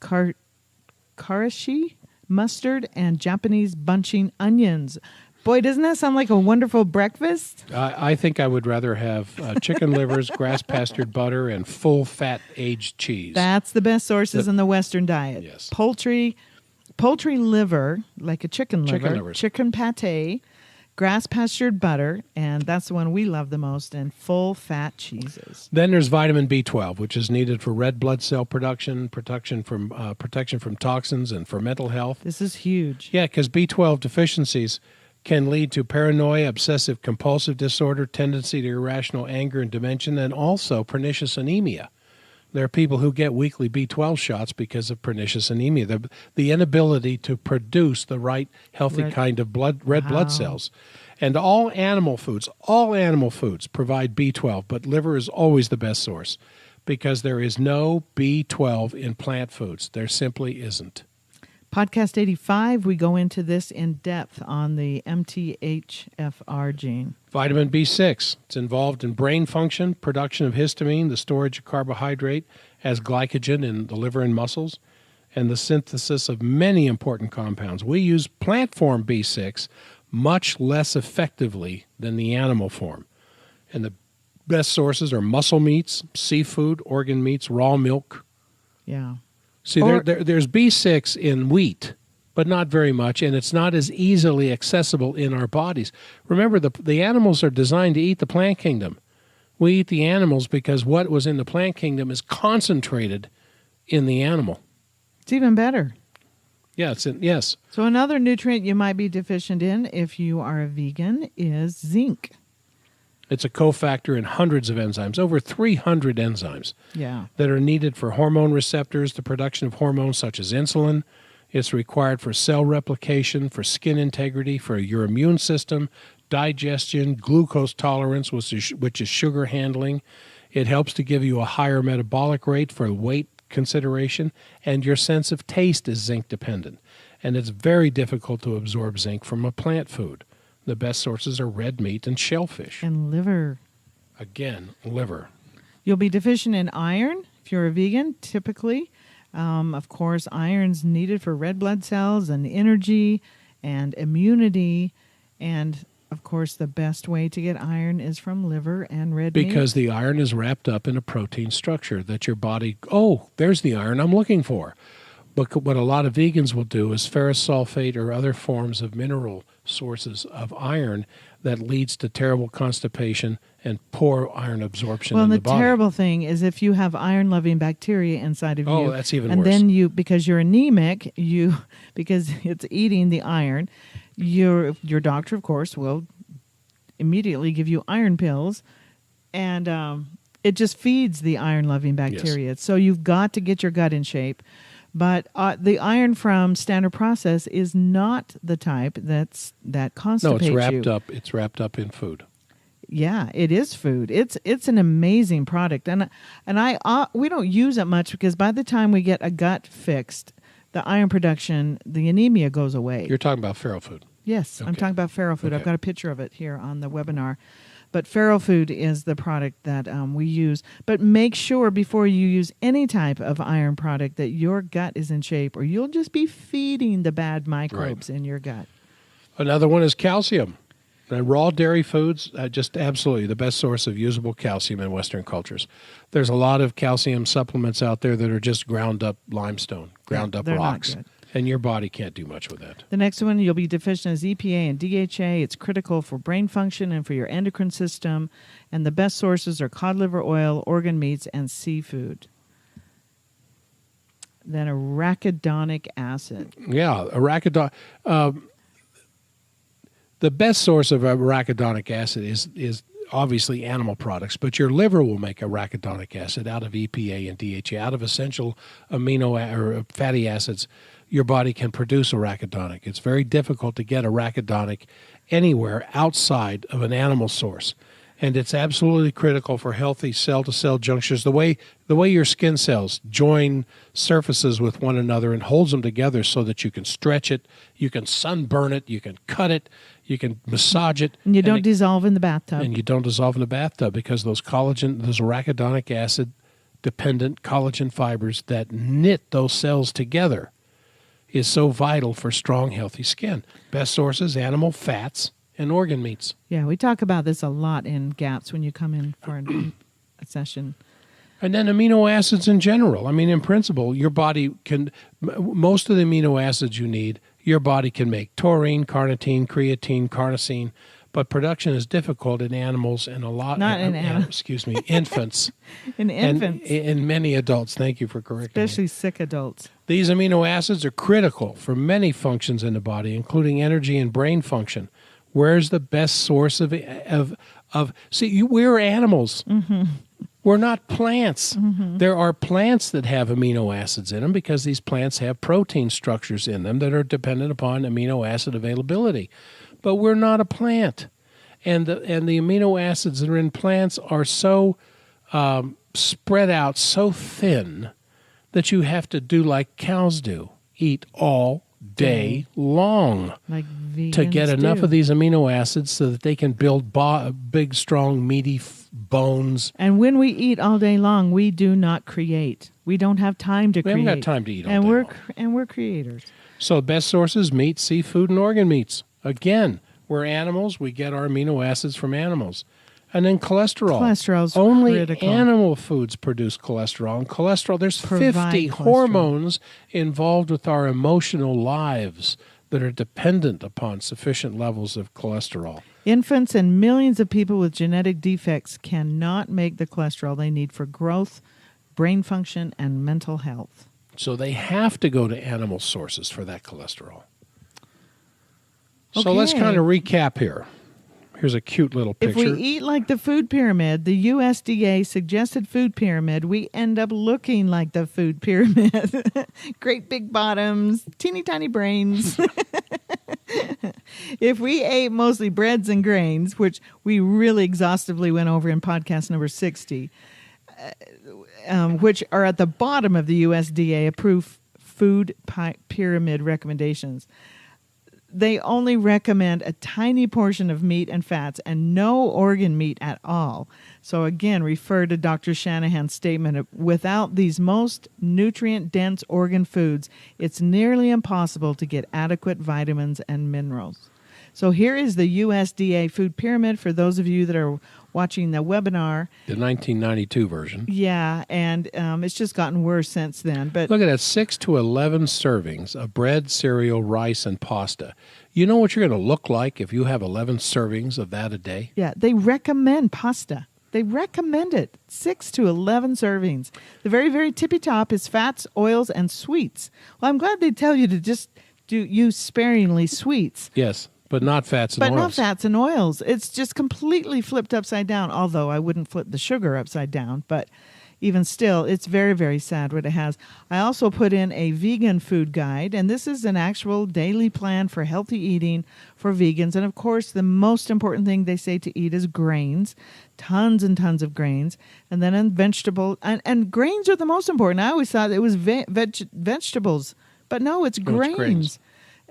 karashi, mustard, and Japanese bunching onions. Boy, doesn't that sound like a wonderful breakfast? I think I would rather have chicken livers, grass-pastured butter, and full-fat aged cheese. That's the best sources in the Western diet. Yes. Poultry liver, like a chicken liver, chicken pate, grass-pastured butter, and that's the one we love the most, and full-fat cheeses. Then there's vitamin B12, which is needed for red blood cell production, protection from toxins, and for mental health. This is huge. Yeah, because B12 deficiencies can lead to paranoia, obsessive-compulsive disorder, tendency to irrational anger and dementia, and also pernicious anemia. There are people who get weekly B12 shots because of pernicious anemia, the inability to produce the right healthy kind of red blood cells. And all animal foods provide B12, but liver is always the best source because there is no B12 in plant foods. There simply isn't. Podcast 85, we go into this in depth on the MTHFR gene. Vitamin B6, it's involved in brain function, production of histamine, the storage of carbohydrate as glycogen in the liver and muscles, and the synthesis of many important compounds. We use plant form B6 much less effectively than the animal form. And the best sources are muscle meats, seafood, organ meats, raw milk. Yeah. See, there's B6 in wheat, but not very much, and it's not as easily accessible in our bodies. Remember, the animals are designed to eat the plant kingdom. We eat the animals because what was in the plant kingdom is concentrated in the animal. It's even better. Yeah, yes. So another nutrient you might be deficient in if you are a vegan is zinc. It's a cofactor in hundreds of enzymes, over 300 enzymes that are needed for hormone receptors, the production of hormones such as insulin. It's required for cell replication, for skin integrity, for your immune system, digestion, glucose tolerance, which is sugar handling. It helps to give you a higher metabolic rate for weight consideration, and your sense of taste is zinc dependent. And it's very difficult to absorb zinc from a plant food. The best sources are red meat and shellfish. And liver. Again, liver. You'll be deficient in iron if you're a vegan, typically. Of course, iron's needed for red blood cells and energy and immunity. And, of course, the best way to get iron is from liver and red meat. Because the iron is wrapped up in a protein structure that your body, there's the iron I'm looking for. But what a lot of vegans will do is ferrous sulfate or other forms of mineral sources of iron that leads to terrible constipation and poor iron absorption in the body. Well, the terrible thing is if you have iron-loving bacteria inside of you. Oh, that's even worse. And then because you're anemic, because it's eating the iron, your doctor, of course, will immediately give you iron pills, and it just feeds the iron-loving bacteria. Yes. So you've got to get your gut in shape. But the iron from Standard Process is not the type that constipates you. No, it's wrapped up in food. Yeah, it is food. It's an amazing product, and we don't use it much because by the time we get a gut fixed, the iron production, the anemia goes away. You're talking about Farrow food. Yes, okay. I'm talking about Farrow food. Okay. I've got a picture of it here on the webinar. But Farrow food is the product that we use. But make sure before you use any type of iron product that your gut is in shape, or you'll just be feeding the bad microbes in your gut. Another one is calcium. Raw dairy foods, just absolutely the best source of usable calcium in Western cultures. There's a lot of calcium supplements out there that are just ground up limestone, ground up rocks. Not good. And your body can't do much with that. The next one, you'll be deficient is EPA and DHA. It's critical for brain function and for your endocrine system. And the best sources are cod liver oil, organ meats, and seafood. Then arachidonic acid. Yeah, the best source of arachidonic acid is obviously animal products, but your liver will make arachidonic acid out of EPA and DHA, out of essential or fatty acids. Your body can produce arachidonic. It's very difficult to get arachidonic anywhere outside of an animal source. And it's absolutely critical for healthy cell-to-cell junctures. The way your skin cells join surfaces with one another and holds them together so that you can stretch it, you can sunburn it, you can cut it, you can massage it. And you don't dissolve in the bathtub. And you don't dissolve in the bathtub because those arachidonic acid-dependent collagen fibers that knit those cells together is so vital for strong, healthy skin. Best sources, animal fats and organ meats. Yeah, we talk about this a lot in GAPS when you come in for a session. And then amino acids in general. I mean, in principle, your body can, most of the amino acids you need, your body can make taurine, carnitine, creatine, carnosine, but production is difficult in animals and infants. In infants. And in many adults. Thank you for correcting Especially me. sick adults. These amino acids are critical for many functions in the body, including energy and brain function. Where's the best source we're animals. Mm-hmm. We're not plants. Mm-hmm. There are plants that have amino acids in them because these plants have protein structures in them that are dependent upon amino acid availability. But we're not a plant. And the amino acids that are in plants are so spread out, so thin, that you have to do like cows do, eat all day long like to get enough of these amino acids so that they can build big, strong, meaty bones. And when we eat all day long, we do not create. We don't have time to create. We haven't got time to eat all day long. And we're creators. So best sources, meat, seafood, and organ meats. Again, we're animals. We get our amino acids from animals. And then cholesterol. Cholesterol's Only critical. animal foods produce cholesterol. And cholesterol, there's Provide 50 cholesterol. hormones involved with our emotional lives that are dependent upon sufficient levels of cholesterol. Infants and millions of people with genetic defects cannot make the cholesterol they need for growth, brain function, and mental health. So they have to go to animal sources for that cholesterol. So Okay. let's kind of recap here. Here's a cute little If picture. we eat like the food pyramid, the USDA suggested food pyramid, we end up looking like the food pyramid. Great big bottoms, teeny tiny brains. If we ate mostly breads and grains, which we really exhaustively went over in podcast number 60, which are at the bottom of the USDA approved food pyramid recommendations, they only recommend a tiny portion of meat and fats and no organ meat at all. So again, refer to Dr. Shanahan's statement of, without these most nutrient-dense organ foods, it's nearly impossible to get adequate vitamins and minerals. So here is the USDA food pyramid for those of you that are watching the webinar. The 1992 version. Yeah, and it's just gotten worse since then. But Look at that, 6 to 11 servings of bread, cereal, rice, and pasta. You know what you're going to look like if you have 11 servings of that a day? yeah, they recommend pasta. They recommend it. 6 to 11 servings. The very, very tippy top is fats, oils, and sweets. Well, I'm glad they tell you to just use sparingly sweets. Yes, but not fats and But oils. not fats and oils. It's just completely flipped upside down, although I wouldn't flip the sugar upside down. But even still, it's very, very sad what it has. I also put in a vegan food guide, and this is an actual daily plan for healthy eating for vegans. And of course, the most important thing they say to eat is grains, tons and tons of grains, and then vegetable. And grains are the most important. I always thought it was vegetables, but no, it's No, it's grains.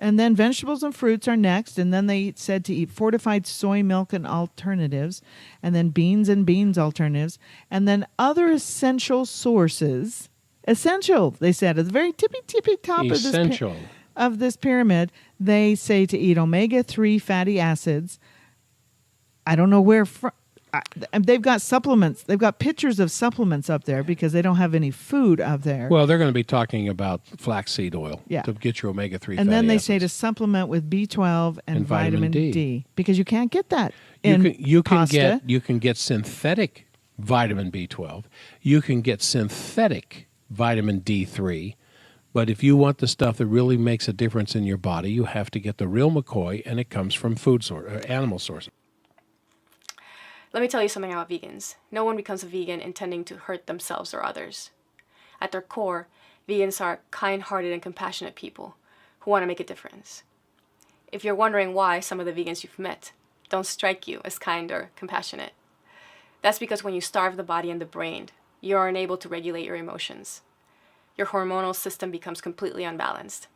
And then vegetables and fruits are next. And then they said to eat fortified soy milk and alternatives. And then beans and beans alternatives. And then other essential sources. Essential, they said, at the very tippy top Essential. of this pyramid, they say to eat omega-3 fatty acids. I don't know where from. They've got supplements. They've got pictures of supplements up there because they don't have any food up there. Well, they're going to be talking about flaxseed oil Yeah. to get your omega-3 and then fatty they acids. say to supplement with B12 and And vitamin vitamin D. D because you can't get that you in can pasta. get synthetic vitamin B12. You can get synthetic vitamin D3. But if you want the stuff that really makes a difference in your body, you have to get the real McCoy, and it comes from animal sources. Let me tell you something about vegans. No one becomes a vegan intending to hurt themselves or others. At their core, vegans are kind-hearted and compassionate people who want to make a difference. If you're wondering why some of the vegans you've met don't strike you as kind or compassionate, that's because when you starve the body and the brain, you are unable to regulate your emotions. Your hormonal system becomes completely unbalanced.